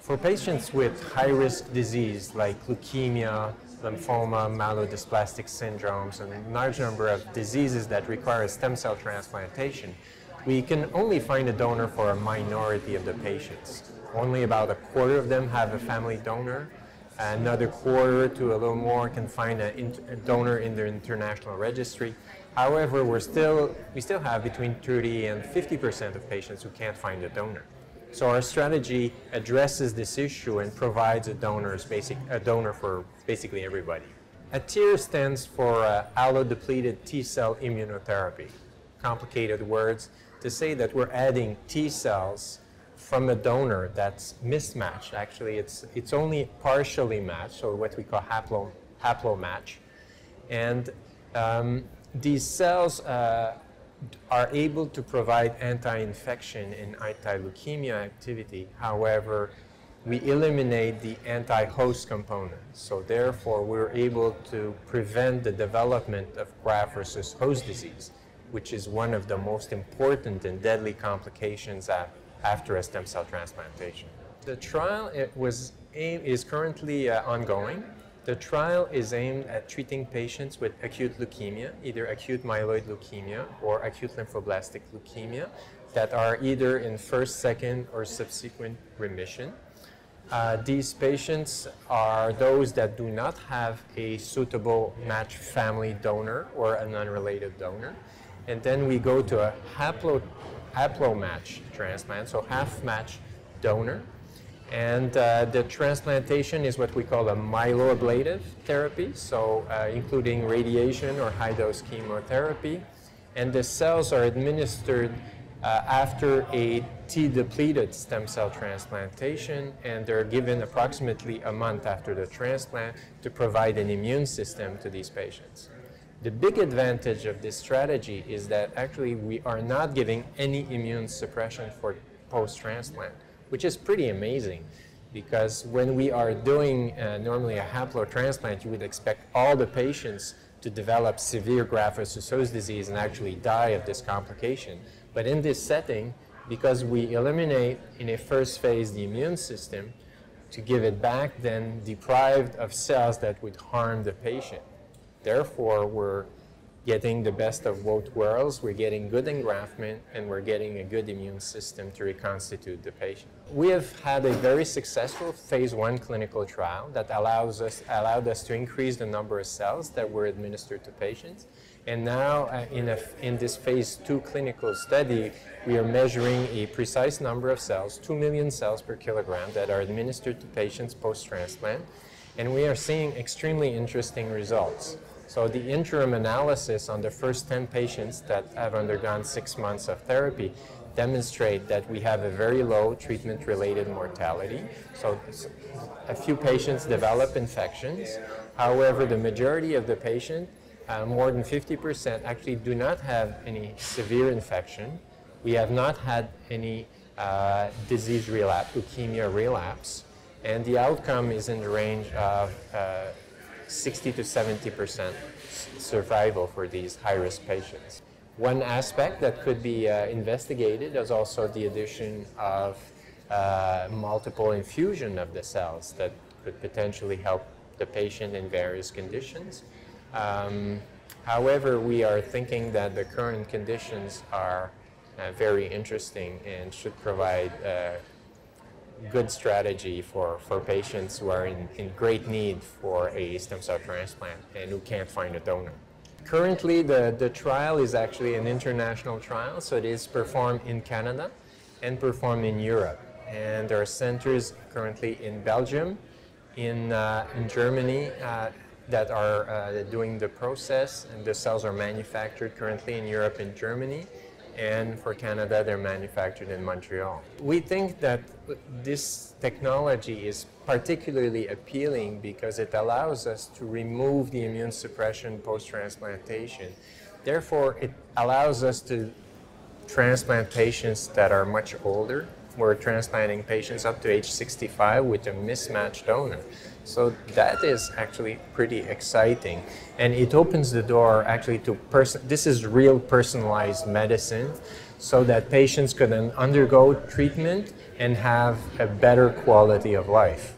For patients with high-risk disease like leukemia, lymphoma, myelodysplastic syndromes, and a large number of diseases that require stem cell transplantation, we can only find a donor for a minority of the patients. Only about a quarter of them have a family donor. Another quarter to a little more can find a donor in their international registry. However, we still have between 30 and 50% of patients who can't find a donor. So our strategy addresses this issue and provides a donor for basically everybody. ATIR stands for allo-depleted T-cell immunotherapy. Complicated words to say that we're adding T cells from a donor that's mismatched. Actually, it's only partially matched, so what we call haplo-match. And these cells are able to provide anti-infection and anti-leukemia activity. However, we eliminate the anti-host component. So therefore, we're able to prevent the development of graft-versus-host disease, which is one of the most important and deadly complications after a stem cell transplantation. The trial is currently ongoing. The trial is aimed at treating patients with acute leukemia, either acute myeloid leukemia or acute lymphoblastic leukemia, that are either in first, second, or subsequent remission. These patients are those that do not have a suitable matched family donor or an unrelated donor. And then we go to a haplo-match transplant, so half-match donor. And the transplantation is what we call a myeloablative therapy, so including radiation or high-dose chemotherapy. And the cells are administered after a T-depleted stem cell transplantation, and they're given approximately a month after the transplant to provide an immune system to these patients. The big advantage of this strategy is that actually we are not giving any immune suppression for post-transplant, which is pretty amazing, because when we are doing normally a haplotransplant, you would expect all the patients to develop severe graft-versus-host disease and actually die of this complication. But in this setting, because we eliminate in a first phase the immune system, to give it back then deprived of cells that would harm the patient. Therefore, we're getting the best of both worlds. We're getting good engraftment, and we're getting a good immune system to reconstitute the patient. We have had a very successful phase 1 clinical trial that allowed us to increase the number of cells that were administered to patients. And now in this phase 2 clinical study, we are measuring a precise number of cells, 2 million cells per kilogram, that are administered to patients post-transplant. And we are seeing extremely interesting results. So the interim analysis on the first 10 patients that have undergone 6 months of therapy demonstrate that we have a very low treatment-related mortality. So a few patients develop infections. However, the majority of the patients, more than 50%, actually do not have any severe infection. We have not had any disease relapse, leukemia relapse, and the outcome is in the range of 60 to 70% survival for these high-risk patients. One aspect that could be investigated is also the addition of multiple infusion of the cells that could potentially help the patient in various conditions. However, we are thinking that the current conditions are very interesting and should provide good strategy for patients who are in great need for a stem cell transplant and who can't find a donor. Currently, the trial is actually an international trial, so it is performed in Canada and performed in Europe. And there are centers currently in Belgium, in Germany, that are doing the process, and the cells are manufactured currently in Europe and Germany. And for Canada, they're manufactured in Montreal. We think that this technology is particularly appealing because it allows us to remove the immune suppression post-transplantation. Therefore, it allows us to transplant patients that are much older, we're transplanting patients up to age 65 with a mismatched donor. So that is actually pretty exciting. And it opens the door actually to this is real personalized medicine, so that patients can then undergo treatment and have a better quality of life.